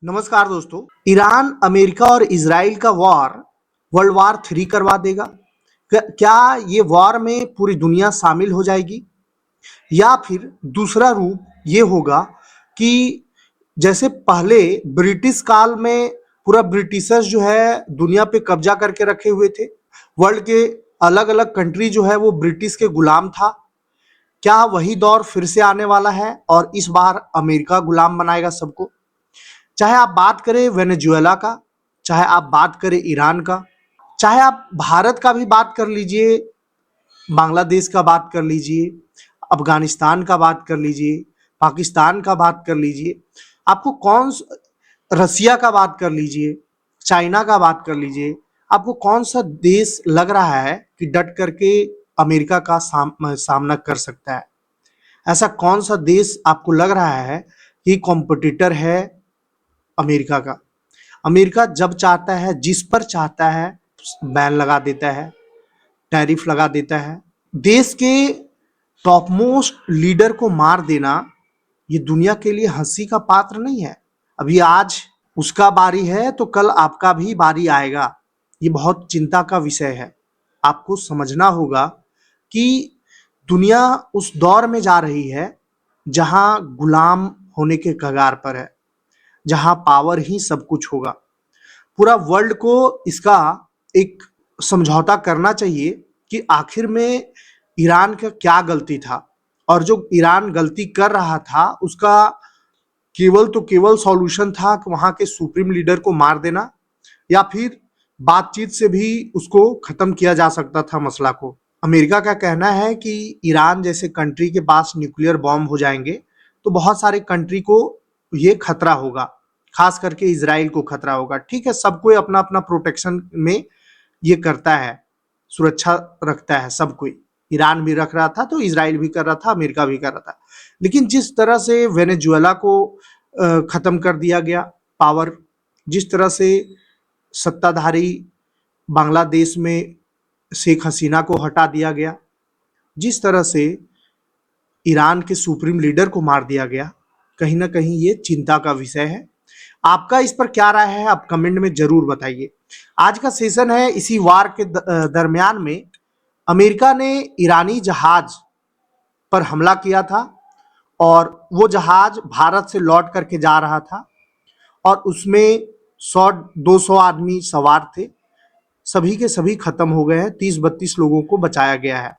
नमस्कार दोस्तों। Iran, America और इजराइल का वॉर वर्ल्ड वार 3 करवा देगा। क्या ये वॉर में पूरी दुनिया शामिल हो जाएगी, या फिर दूसरा रूप ये होगा कि जैसे पहले ब्रिटिश काल में पूरा ब्रिटिशर्स जो है दुनिया पे कब्जा करके रखे हुए थे। वर्ल्ड के अलग अलग कंट्री जो है वो ब्रिटिश के गुलाम था। क्या वही दौर फिर से आने वाला है और इस बार अमेरिका गुलाम बनाएगा सबको? चाहे आप बात करें वेनेजुएला का, चाहे आप बात करें ईरान का, चाहे आप भारत का भी बात कर लीजिए, बांग्लादेश का बात कर लीजिए, अफगानिस्तान का बात कर लीजिए, पाकिस्तान का बात कर लीजिए, आपको रसिया का बात कर लीजिए, चाइना का बात कर लीजिए, आपको कौन सा देश लग रहा है कि डट करके अमेरिका का सामना कर सकता है? ऐसा कौन सा देश आपको लग रहा है कि कॉम्पिटिटर है अमेरिका का? अमेरिका जब चाहता है, जिस पर चाहता है, बैन लगा देता है, टैरिफ लगा देता है। देश के टॉप मोस्ट लीडर को मार देना ये दुनिया के लिए हंसी का पात्र नहीं है। अभी आज उसका बारी है तो कल आपका भी बारी आएगा। ये बहुत चिंता का विषय है। आपको समझना होगा कि दुनिया उस दौर में जा रही है जहां गुलाम होने के कगार पर है, जहां पावर ही सब कुछ होगा। पूरा वर्ल्ड को इसका एक समझौता करना चाहिए कि आखिर में ईरान का क्या गलती था, और जो ईरान गलती कर रहा था उसका केवल तो केवल सॉल्यूशन था कि वहां के सुप्रीम लीडर को मार देना, या फिर बातचीत से भी उसको खत्म किया जा सकता था मसला को। अमेरिका का कहना है कि ईरान जैसे कंट्री के पास न्यूक्लियर बॉम्ब हो जाएंगे तो बहुत सारे कंट्री को ये खतरा होगा, खास करके इजराइल को खतरा होगा। ठीक है, सबको अपना अपना प्रोटेक्शन में ये करता है, सुरक्षा रखता है सब कोई। ईरान भी रख रहा था तो इजराइल भी कर रहा था, अमेरिका भी कर रहा था। लेकिन जिस तरह से वेनेजुएला को खत्म कर दिया गया पावर, जिस तरह से सत्ताधारी बांग्लादेश में शेख हसीना को हटा दिया गया, जिस तरह से ईरान के सुप्रीम लीडर को मार दिया गया, कहीं ना कहीं ये चिंता का विषय है। आपका इस पर क्या राय है, आप कमेंट में जरूर बताइए। आज का सेशन है, इसी वार के दरमियान में अमेरिका ने ईरानी जहाज पर हमला किया था, और वो जहाज भारत से लौट करके जा रहा था, और उसमें 100-200 आदमी सवार थे। सभी के सभी खत्म हो गए हैं, 30-32 लोगों को बचाया गया है।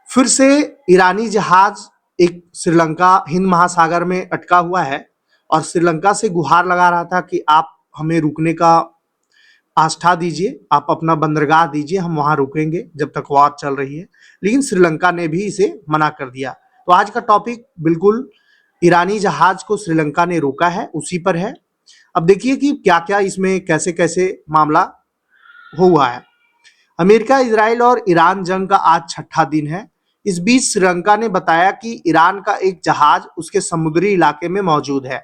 फिर से ईरानी जहाज एक श्रीलंका हिंद महासागर में अटका हुआ है, और श्रीलंका से गुहार लगा रहा था कि आप हमें रुकने का आस्था दीजिए, आप अपना बंदरगाह दीजिए, हम वहां रुकेंगे जब तक वार चल रही है। लेकिन श्रीलंका ने भी इसे मना कर दिया। तो आज का टॉपिक बिल्कुल ईरानी जहाज को श्रीलंका ने रोका है उसी पर है। अब देखिए कि क्या क्या इसमें कैसे कैसे मामला हुआ है। अमेरिका, इजराइल और ईरान जंग का आज 6ठा दिन है। इस बीच श्रीलंका ने बताया कि ईरान का एक जहाज उसके समुद्री इलाके में मौजूद है,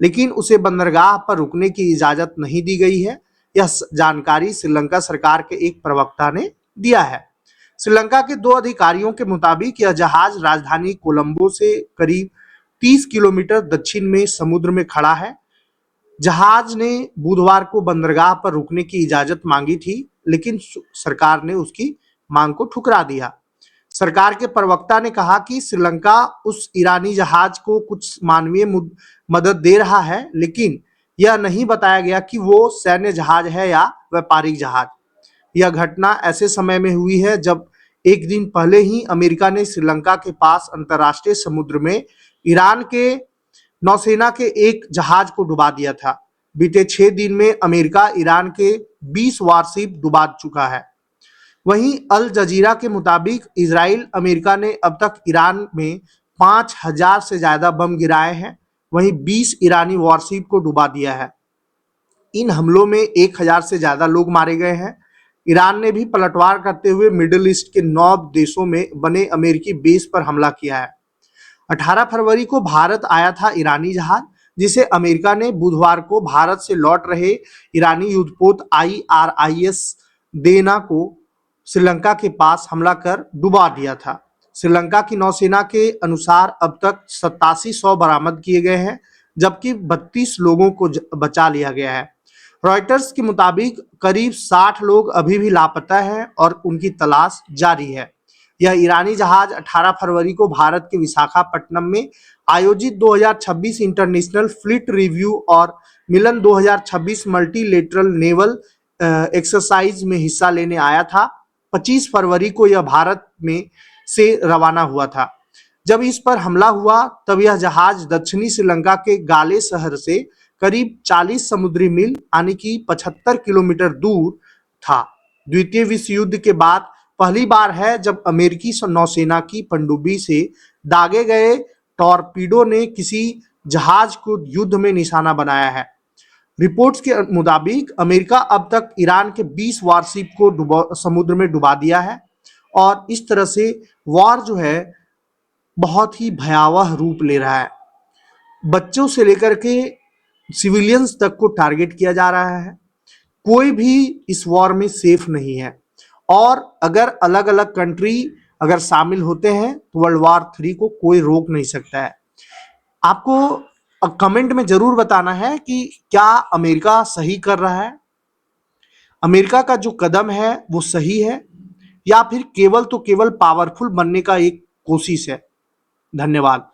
लेकिन उसे बंदरगाह पर रुकने की इजाजत नहीं दी गई है। यह जानकारी श्रीलंका सरकार के एक प्रवक्ता ने दिया है। श्रीलंका के 2 अधिकारियों के मुताबिक यह जहाज राजधानी कोलंबो से करीब 30 किलोमीटर दक्षिण में समुद्र में खड़ा है। जहाज ने बुधवार को बंदरगाह पर रुकने की इजाजत मांगी थी, लेकिन सरकार ने उसकी मांग को ठुकरा दिया। सरकार के प्रवक्ता ने कहा कि श्रीलंका उस ईरानी जहाज को कुछ मानवीय मदद दे रहा है, लेकिन यह नहीं बताया गया कि वो सैन्य जहाज है या व्यापारिक जहाज। यह घटना ऐसे समय में हुई है जब एक दिन पहले ही अमेरिका ने श्रीलंका के पास अंतर्राष्ट्रीय समुद्र में ईरान के नौसेना के एक जहाज को डुबा दिया था। बीते 6 दिन में अमेरिका ईरान के 20 वारशिप डुबा चुका है। वहीं अल जजीरा के मुताबिक इजराइल अमेरिका ने अब तक ईरान में 5000 से ज्यादा बम गिराए हैं, वहीं 20 ईरानी वॉरशिप को डुबा दिया है। इन हमलों में 1000 से ज्यादा लोग मारे गए हैं। ईरान ने भी पलटवार करते हुए मिडिल ईस्ट के 9 देशों में बने अमेरिकी बेस पर हमला किया है। 18 फरवरी को भारत आया था ईरानी जहाज, जिसे अमेरिका ने बुधवार को भारत से लौट रहे ईरानी युद्धपोत IRIS देना को श्रीलंका के पास हमला कर डुबा दिया था। श्रीलंका की नौसेना के अनुसार अब तक 8700 बरामद किए गए हैं, जबकि 32 लोगों को बचा लिया गया है। रॉयटर्स के मुताबिक करीब 60 लोग अभी भी लापता हैं और उनकी तलाश जारी है। यह ईरानी जहाज 18 फरवरी को भारत के विशाखापट्टनम में आयोजित 2026 इंटरनेशनल फ्लीट रिव्यू और मिलन 2026 मल्टीलेटरल नेवल एक्सरसाइज में हिस्सा लेने आया था। 25 फरवरी को यह भारत में से रवाना हुआ था। जब इस पर हमला हुआ तब यह जहाज दक्षिणी श्रीलंका के गाले शहर से करीब 40 समुद्री मील यानी कि 75 किलोमीटर दूर था। द्वितीय विश्व युद्ध के बाद पहली बार है जब अमेरिकी नौसेना की पनडुब्बी से दागे गए टॉर्पीडो ने किसी जहाज को युद्ध में निशाना बनाया है। रिपोर्ट्स के मुताबिक अमेरिका अब तक ईरान के 20 वारशिप को समुद्र में डुबा दिया है और इस तरह से वॉर जो है बहुत ही भयावह रूप ले रहा है। बच्चों से लेकर के सिविलियंस तक को टारगेट किया जा रहा है। कोई भी इस वॉर में सेफ नहीं है और अगर अलग अलग कंट्री अगर शामिल होते हैं तो वर्ल्ड वॉर 3 को कोई रोक नहीं सकता है। आपको कमेंट में जरूर बताना है कि क्या अमेरिका सही कर रहा है, अमेरिका का जो कदम है वो सही है या फिर केवल तो केवल पावरफुल बनने का एक कोशिश है। धन्यवाद।